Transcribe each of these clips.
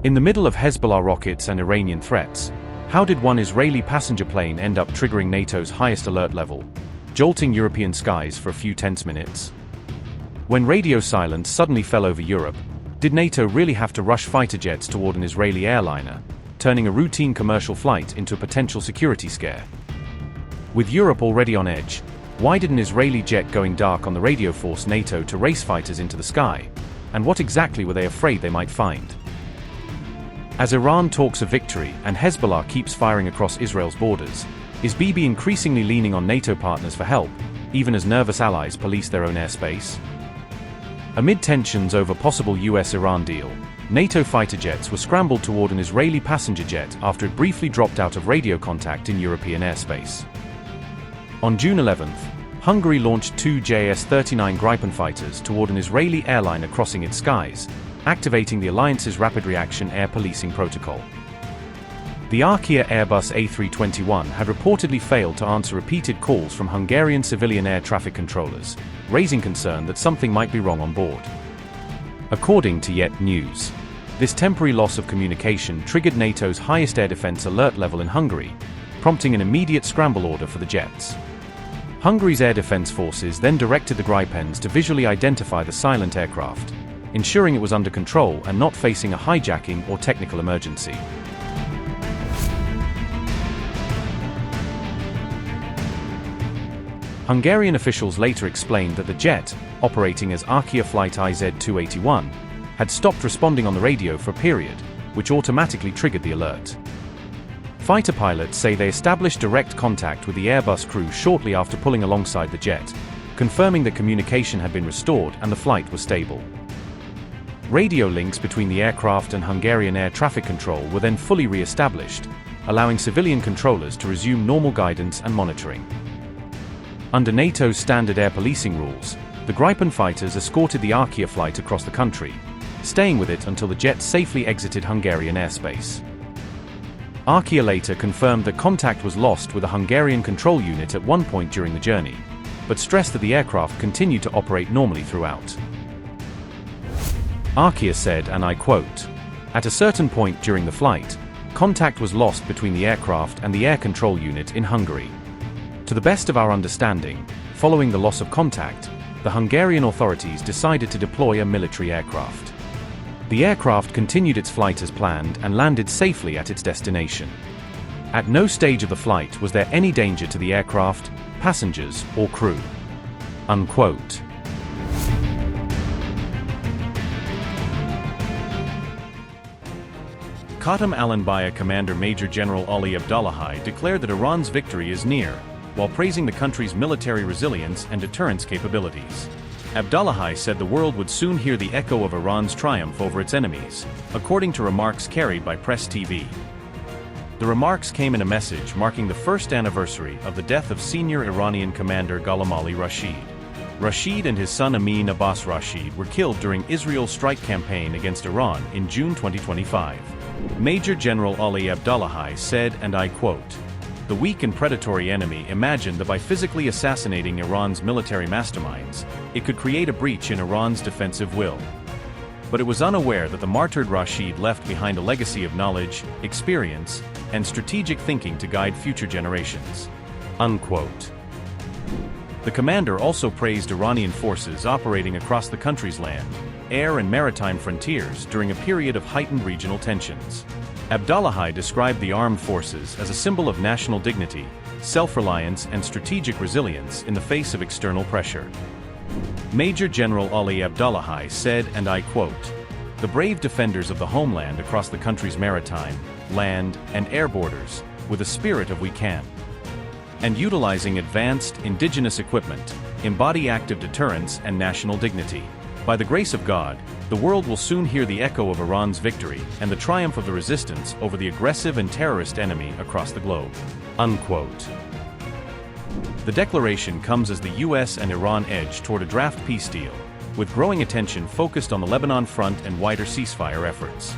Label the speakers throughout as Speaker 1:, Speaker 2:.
Speaker 1: In the middle of Hezbollah rockets and Iranian threats, how did one Israeli passenger plane end up triggering NATO's highest alert level, jolting European skies for a few tense minutes? When radio silence suddenly fell over Europe, did NATO really have to rush fighter jets toward an Israeli airliner, turning a routine commercial flight into a potential security scare? With Europe already on edge, why did an Israeli jet going dark on the radio force NATO to race fighters into the sky? And what exactly were they afraid they might find? As Iran talks of victory and Hezbollah keeps firing across Israel's borders, is Bibi increasingly leaning on NATO partners for help, even as nervous allies police their own airspace? Amid tensions over possible US-Iran deal, NATO fighter jets were scrambled toward an Israeli passenger jet after it briefly dropped out of radio contact in European airspace. On June 11th, Hungary launched 2 JAS-39 Gripen fighters toward an Israeli airliner crossing its skies, activating the alliance's rapid reaction air policing protocol. The Arkia Airbus A321 had reportedly failed to answer repeated calls from Hungarian civilian air traffic controllers, raising concern that something might be wrong on board. According to Yet News, this temporary loss of communication triggered NATO's highest air defense alert level in Hungary, prompting an immediate scramble order for the jets. Hungary's air defense forces then directed the Gripens to visually identify the silent aircraft, ensuring it was under control and not facing a hijacking or technical emergency. Hungarian officials later explained that the jet, operating as Arkia Flight IZ-281, had stopped responding on the radio for a period, which automatically triggered the alert. Fighter pilots say they established direct contact with the Airbus crew shortly after pulling alongside the jet, confirming that communication had been restored and the flight was stable. Radio links between the aircraft and Hungarian air traffic control were then fully re-established, allowing civilian controllers to resume normal guidance and monitoring. Under NATO's standard air policing rules, the Gripen fighters escorted the Arkia flight across the country, staying with it until the jet safely exited Hungarian airspace. Arkia later confirmed that contact was lost with a Hungarian control unit at one point during the journey, but stressed that the aircraft continued to operate normally throughout. Arkia said, and I quote, "At a certain point during the flight, contact was lost between the aircraft and the air control unit in Hungary. To the best of our understanding, following the loss of contact, the Hungarian authorities decided to deploy a military aircraft. The aircraft continued its flight as planned and landed safely at its destination. At no stage of the flight was there any danger to the aircraft, passengers, or crew." Unquote. Qatam al-Anbiya Commander Major General Ali Abdullahi declared that Iran's victory is near, while praising the country's military resilience and deterrence capabilities. Abdullahi said the world would soon hear the echo of Iran's triumph over its enemies, according to remarks carried by Press TV. The remarks came in a message marking the first anniversary of the death of senior Iranian commander Ghulam Ali Rashid. Rashid and his son Amin Abbas Rashid were killed during Israel's strike campaign against Iran in June 2025. Major General Ali Abdullahi said, and I quote, "The weak and predatory enemy imagined that by physically assassinating Iran's military masterminds, it could create a breach in Iran's defensive will. But it was unaware that the martyred Rashid left behind a legacy of knowledge, experience, and strategic thinking to guide future generations." Unquote. The commander also praised Iranian forces operating across the country's land, air and maritime frontiers during a period of heightened regional tensions. Abdullahi described the armed forces as a symbol of national dignity, self-reliance and strategic resilience in the face of external pressure. Major General Ali Abdullahi said, and I quote, "The brave defenders of the homeland across the country's maritime, land, and air borders, with a spirit of we can, and utilizing advanced, indigenous equipment, embody active deterrence and national dignity. By the grace of God, the world will soon hear the echo of Iran's victory and the triumph of the resistance over the aggressive and terrorist enemy across the globe." Unquote. The declaration comes as the US and Iran edge toward a draft peace deal, with growing attention focused on the Lebanon front and wider ceasefire efforts.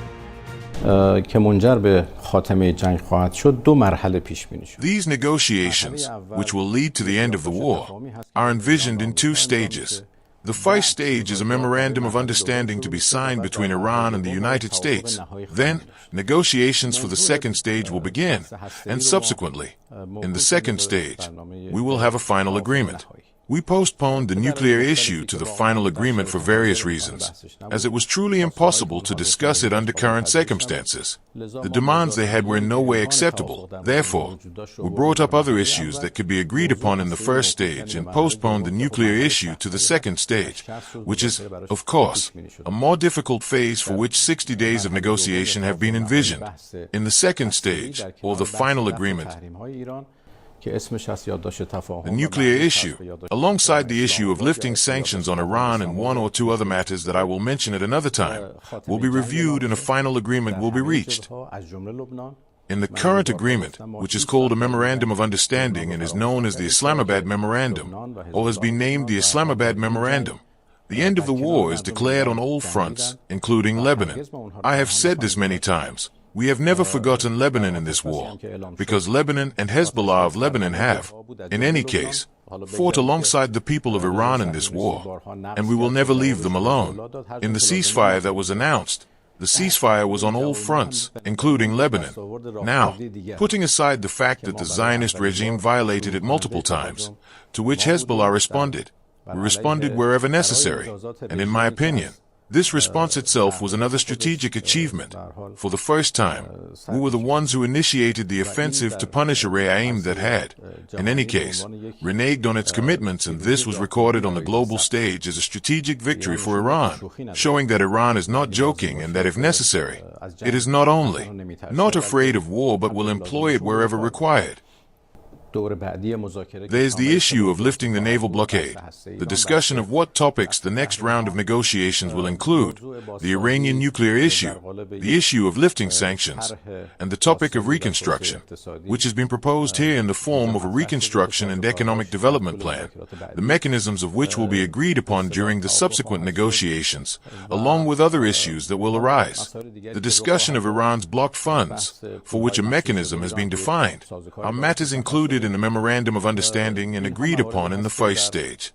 Speaker 2: These negotiations, which will lead to the end of the war, are envisioned in two stages. The first stage is a memorandum of understanding to be signed between Iran and the United States. Then, negotiations for the second stage will begin, and subsequently, in the second stage, we will have a final agreement. We postponed the nuclear issue to the final agreement for various reasons, as it was truly impossible to discuss it under current circumstances. The demands they had were in no way acceptable. Therefore, we brought up other issues that could be agreed upon in the first stage and postponed the nuclear issue to the second stage, which is, of course, a more difficult phase for which 60 days of negotiation have been envisioned. In the second stage, or the final agreement, the nuclear issue, alongside the issue of lifting sanctions on Iran and one or two other matters that I will mention at another time, will be reviewed and a final agreement will be reached. In the current agreement, which is called a Memorandum of Understanding and is known as the Islamabad Memorandum, or has been named the Islamabad Memorandum, the end of the war is declared on all fronts, including Lebanon. I have said this many times. We have never forgotten Lebanon in this war, because Lebanon and Hezbollah of Lebanon have, in any case, fought alongside the people of Iran in this war, and we will never leave them alone. In the ceasefire that was announced, the ceasefire was on all fronts, including Lebanon. Now, putting aside the fact that the Zionist regime violated it multiple times, to which Hezbollah responded, we responded wherever necessary, and in my opinion, this response itself was another strategic achievement. For the first time, we were the ones who initiated the offensive to punish a regime that had, in any case, reneged on its commitments, and this was recorded on the global stage as a strategic victory for Iran, showing that Iran is not joking and that if necessary, it is not only not afraid of war but will employ it wherever required. There is the issue of lifting the naval blockade, the discussion of what topics the next round of negotiations will include, the Iranian nuclear issue, the issue of lifting sanctions, and the topic of reconstruction, which has been proposed here in the form of a reconstruction and economic development plan, the mechanisms of which will be agreed upon during the subsequent negotiations, along with other issues that will arise. The discussion of Iran's blocked funds, for which a mechanism has been defined, are matters included in the Memorandum of Understanding and agreed upon in the first stage.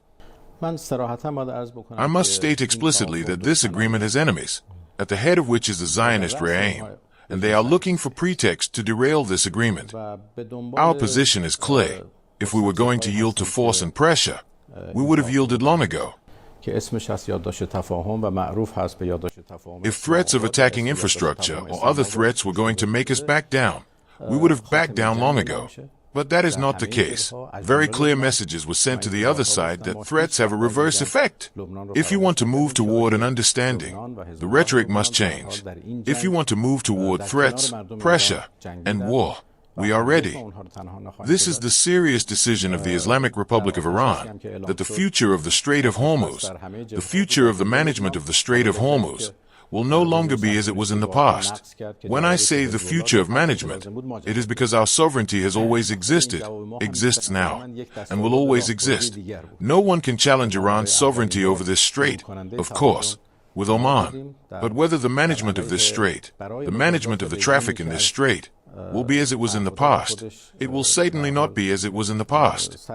Speaker 2: I must state explicitly that this agreement has enemies, at the head of which is the Zionist regime, and they are looking for pretext to derail this agreement. Our position is clear. If we were going to yield to force and pressure, we would have yielded long ago. If threats of attacking infrastructure or other threats were going to make us back down, we would have backed down long ago. But that is not the case. Very clear messages were sent to the other side that threats have a reverse effect. If you want to move toward an understanding, the rhetoric must change. If you want to move toward threats, pressure, and war, we are ready. This is the serious decision of the Islamic Republic of Iran, that the future of the Strait of Hormuz, the future of the management of the Strait of Hormuz, will no longer be as it was in the past. When I say the future of management, it is because our sovereignty has always existed, exists now, and will always exist. No one can challenge Iran's sovereignty over this strait, of course, with Oman. But whether the management of this strait, the management of the traffic in this strait, will be as it was in the past, it will certainly not be as it was in the past.